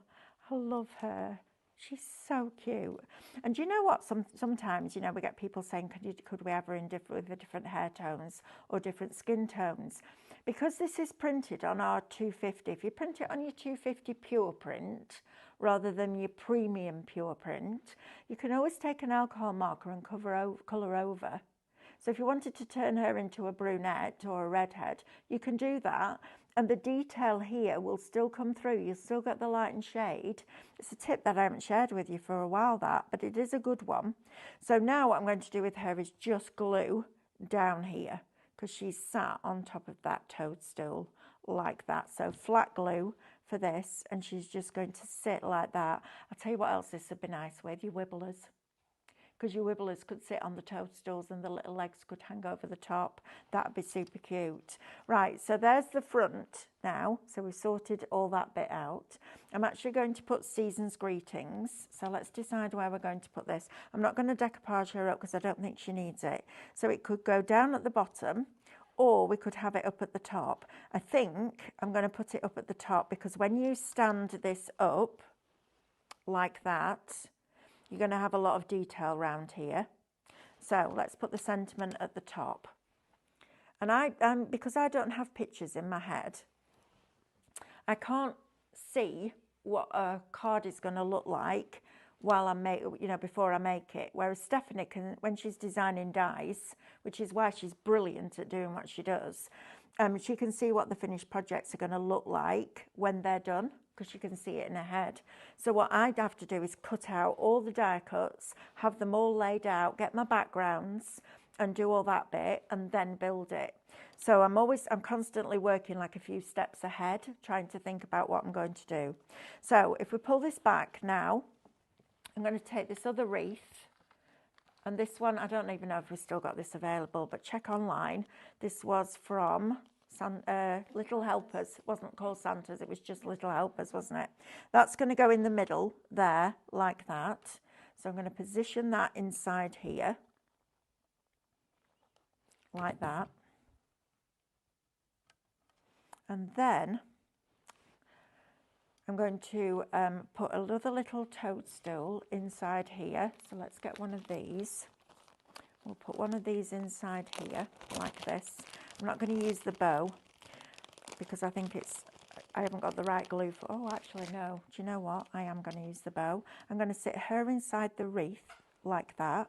I love her. She's so cute. And do you know what? Sometimes, you know, we get people saying, could we have her in with the different hair tones or different skin tones? Because this is printed on our 250, if you print it on your 250 pure print rather than your premium pure print, you can always take an alcohol marker and colour over. So if you wanted to turn her into a brunette or a redhead, you can do that. And the detail here will still come through. You'll still get the light and shade. It's a tip that I haven't shared with you for a while, but it is a good one. So now what I'm going to do with her is just glue down here because she's sat on top of that toadstool like that. So flat glue for this, and she's just going to sit like that. I'll tell you what else this would be nice with, your wibblers. Because your wibblers could sit on the toadstools and the little legs could hang over the top. That'd be super cute. Right, so there's the front now. So we've sorted all that bit out. I'm actually going to put Season's Greetings. So let's decide where we're going to put this. I'm not going to decoupage her up because I don't think she needs it. So it could go down at the bottom, or we could have it up at the top. I think I'm going to put it up at the top because when you stand this up like that, you're going to have a lot of detail around here. So let's put the sentiment at the top. And because I don't have pictures in my head, I can't see what a card is going to look like while I make, before I make it. Whereas Stephanie can, when she's designing dies, which is why she's brilliant at doing what she does, she can see what the finished projects are going to look like when they're done, because she can see it in her head. So what I'd have to do is cut out all the die cuts, have them all laid out, get my backgrounds and do all that bit and then build it. So I'm constantly working like a few steps ahead, trying to think about what I'm going to do. So if we pull this back now, I'm going to take this other wreath, and this one, I don't even know if we've still got this available, but check online. This was from Little Helpers. It wasn't called Santa's, it was just Little Helpers, wasn't it? That's going to go in the middle there, like that. So I'm going to position that inside here, like that. And then I'm going to put another little toadstool inside here. So let's get one of these. We'll put one of these inside here, like this. I'm not going to use the bow because I think I haven't got the right glue for, oh, actually, no. Do you know what? I am going to use the bow. I'm going to sit her inside the wreath, like that.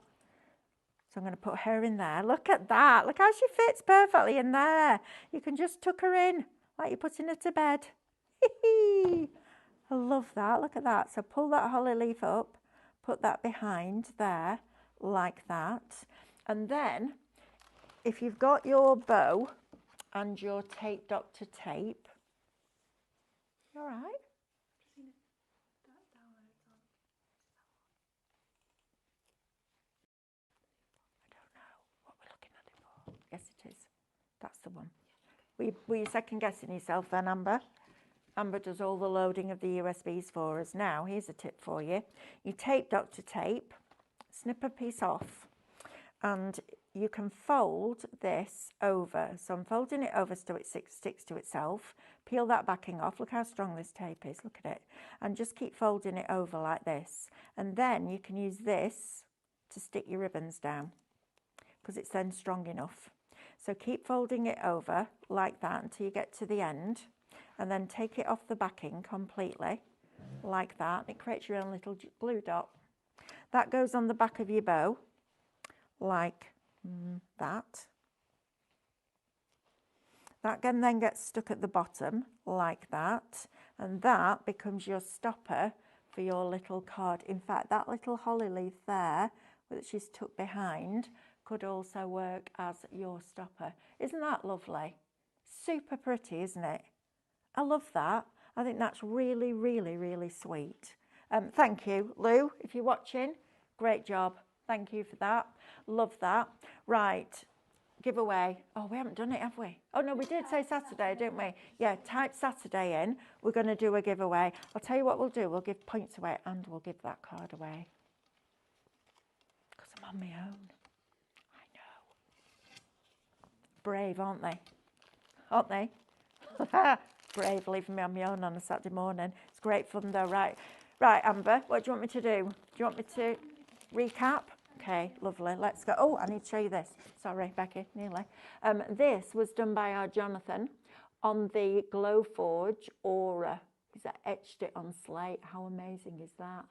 So I'm going to put her in there. Look at that. Look how she fits perfectly in there. You can just tuck her in, like you're putting her to bed. I love that. Look at that. So pull that holly leaf up, put that behind there, like that. And then, if you've got your bow and your tape Dr. Tape, all right? I don't know what we're looking at it for. Yes, it is. That's the one. Were you second guessing yourself then, Amber? Amber does all the loading of the USBs for us. Now, here's a tip for you. You tape Dr. Tape, snip a piece off, and you can fold this over. So I'm folding it over so it sticks to itself. Peel that backing off. Look how strong this tape is. Look at it. And just keep folding it over like this. And then you can use this to stick your ribbons down because it's then strong enough. So keep folding it over like that until you get to the end. And then take it off the backing completely, like that. It creates your own little glue dot. That goes on the back of your bow, like that. That again then gets stuck at the bottom, like that. And that becomes your stopper for your little card. In fact, that little holly leaf there, that she's tucked behind, could also work as your stopper. Isn't that lovely? Super pretty, isn't it? I love that. I think that's really, really, really sweet. Thank you, Lou, if you're watching. Great job. Thank you for that. Love that. Right, giveaway. Oh, we haven't done it, have we? Oh, no, we did say Saturday, didn't we? Yeah, type Saturday in. We're going to do a giveaway. I'll tell you what we'll do. We'll give points away and we'll give that card away. Because I'm on my own. I know. Brave, aren't they? Aren't they? Brave, leaving me on my own on a Saturday morning. It's great fun though, right? Right, Amber, what do you want me to do? Do you want me to recap? Okay, lovely, let's go. Oh, I need to show you this. Sorry, Becky, nearly. This was done by our Jonathan on the Glowforge Aura. He's etched it on slate. How amazing is that?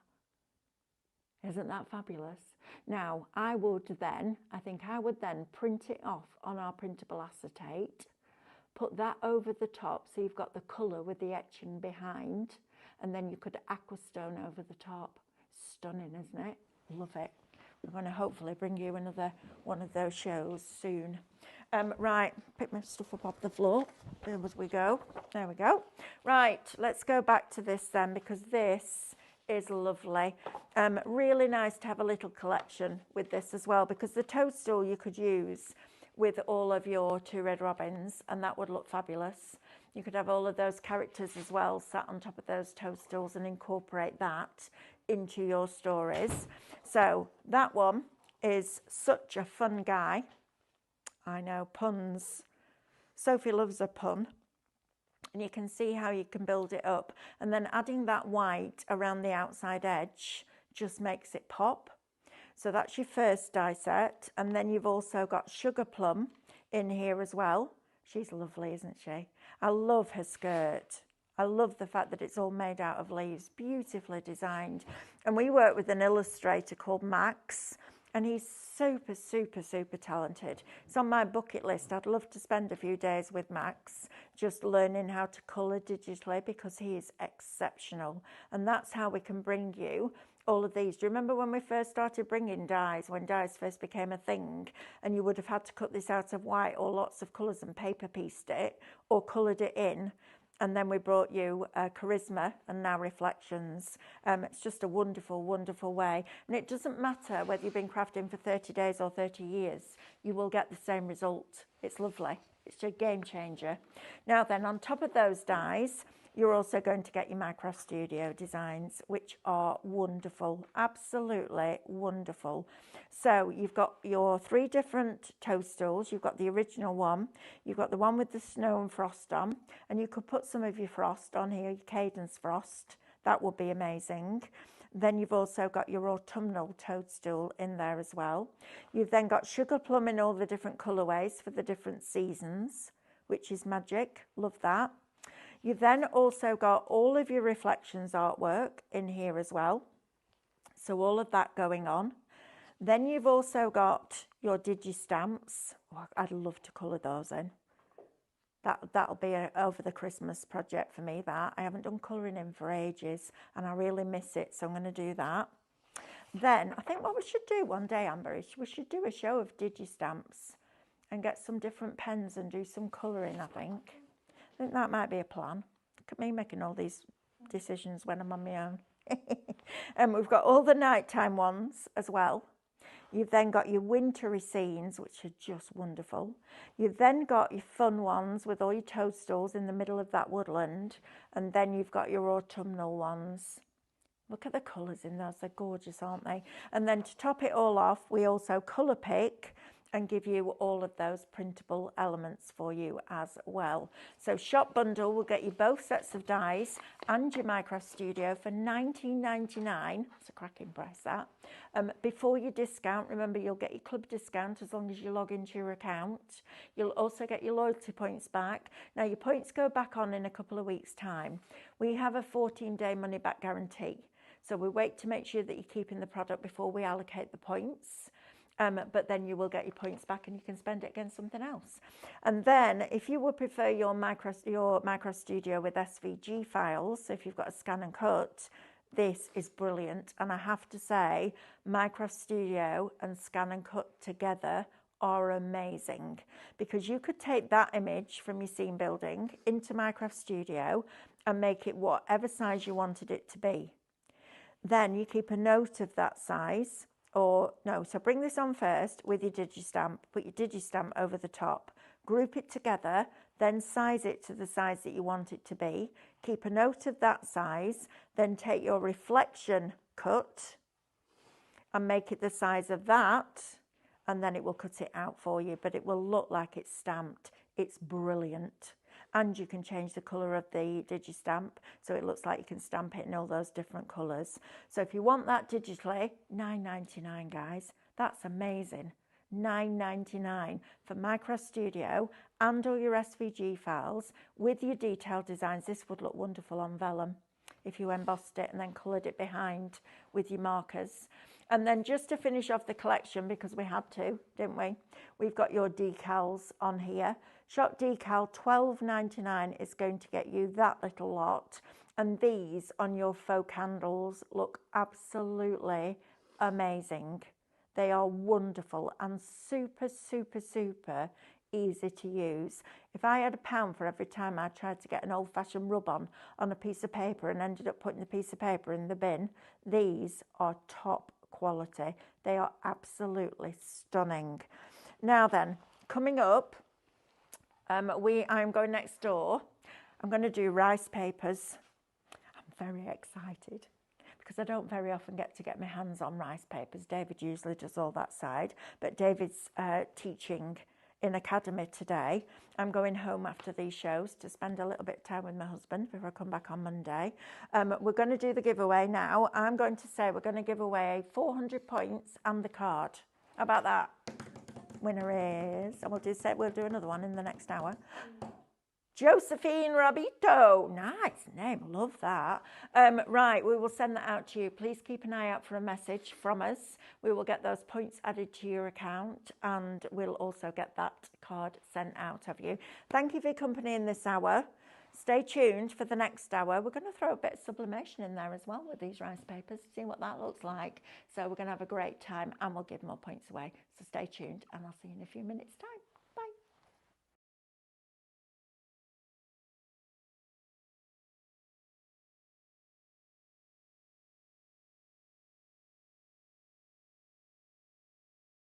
Isn't that fabulous? Now, I would then print it off on our printable acetate, put that over the top so you've got the colour with the etching behind, and then you could aquastone over the top. Stunning, isn't it? Love it. We're going to hopefully bring you another one of those shows soon. Right, pick my stuff up off the floor. There we go. There we go. Right, let's go back to this then, because this is lovely. Really nice to have a little collection with this as well, because the toadstool you could use with all of your 2 red robins, and that would look fabulous. You could have all of those characters as well sat on top of those toadstools and incorporate that into your stories. So that one is such a fun guy. I know, puns. Sophie loves a pun. And you can see how you can build it up. And then adding that white around the outside edge just makes it pop. So that's your first die set. And then you've also got Sugar Plum in here as well. She's lovely, isn't she? I love her skirt. I love the fact that it's all made out of leaves, beautifully designed. And we work with an illustrator called Max, and he's super, super, super talented. It's on my bucket list. I'd love to spend a few days with Max, just learning how to colour digitally, because he is exceptional. And that's how we can bring you all of these. Do you remember when we first started bringing dies, when dies first became a thing, and you would have had to cut this out of white or lots of colours and paper pieced it or coloured it in? And then we brought you Charisma and now Reflections. It's just a wonderful, wonderful way. And it doesn't matter whether you've been crafting for 30 days or 30 years, you will get the same result. It's lovely. It's a game changer. Now then, on top of those dies, you're also going to get your Micro Studio designs, which are wonderful, absolutely wonderful. So you've got your 3 different toadstools. You've got the original one, you've got the one with the snow and frost on, and you could put some of your frost on here, your Cadence frost. That would be amazing. Then you've also got your autumnal toadstool in there as well. You've then got Sugar Plum in all the different colourways for the different seasons, which is magic. Love that. You've then also got all of your Reflections artwork in here as well. So all of that going on. Then you've also got your digi-stamps. Oh, I'd love to colour those in. That'll be over the Christmas project for me, that. I haven't done colouring in for ages and I really miss it, so I'm going to do that. Then I think what we should do one day, Amber, is we should do a show of digi-stamps and get some different pens and do some colouring, I think. I think that might be a plan. Look at me making all these decisions when I'm on my own. And we've got all the nighttime ones as well. You've then got your wintry scenes, which are just wonderful. You've then got your fun ones with all your toadstools in the middle of that woodland. And then you've got your autumnal ones. Look at the colours in those. They're gorgeous, aren't they? And then to top it all off, we also colour pick and give you all of those printable elements for you as well. So Shop Bundle will get you both sets of dies and your Micro Studio for $19.99. It's a cracking price, that. Before your discount, remember you'll get your club discount as long as you log into your account. You'll also get your loyalty points back. Now your points go back on in a couple of weeks' time. We have a 14-day money back guarantee. So we wait to make sure that you're keeping the product before we allocate the points. But then you will get your points back and you can spend it against something else. And then if you would prefer your Micro Studio with SVG files, so if you've got a scan and cut, this is brilliant. And I have to say, Micro Studio and scan and cut together are amazing, because you could take that image from your scene building into Micro Studio and make it whatever size you wanted it to be. Then you keep a note of that size. Or no, so bring this on first with your digi-stamp, put your digi-stamp over the top, group it together, then size it to the size that you want it to be, keep a note of that size, then take your reflection cut and make it the size of that, and then it will cut it out for you, but it will look like it's stamped. It's brilliant. And you can change the colour of the digi-stamp, so it looks like you can stamp it in all those different colours. So if you want that digitally, $9.99, guys. That's amazing. $9.99 for Micro Studio and all your SVG files with your detailed designs. This would look wonderful on vellum if you embossed it and then coloured it behind with your markers. And then just to finish off the collection, because we had to, didn't we? We've got your decals on here. Shop Decal $12.99 is going to get you that little lot. And these on your faux candles look absolutely amazing. They are wonderful and super, super, super easy to use. If I had £1 for every time I tried to get an old-fashioned rub-on a piece of paper and ended up putting the piece of paper in the bin, these are top quality. They are absolutely stunning. Now then, coming up, I'm going next door. I'm going to do rice papers. I'm very excited because I don't very often get my hands on rice papers. David usually does all that side, but David's teaching in Academy today. I'm going home after these shows to spend a little bit of time with my husband before I come back on Monday. We're going to do the giveaway now. I'm going to say we're going to give away 400 points and the card. How about that? Winner is, and we'll do another one in the next hour. Josephine Rabito. Nice name, love that. Right, we will send that out to you. Please keep an eye out for a message from us. We will get those points added to your account, and we'll also get that card sent out of you. Thank you for your company in this hour. Stay tuned for the next hour. We're going to throw a bit of sublimation in there as well with these rice papers, see what that looks like. So we're going to have a great time, and we'll give more points away. So stay tuned, and I'll see you in a few minutes' time.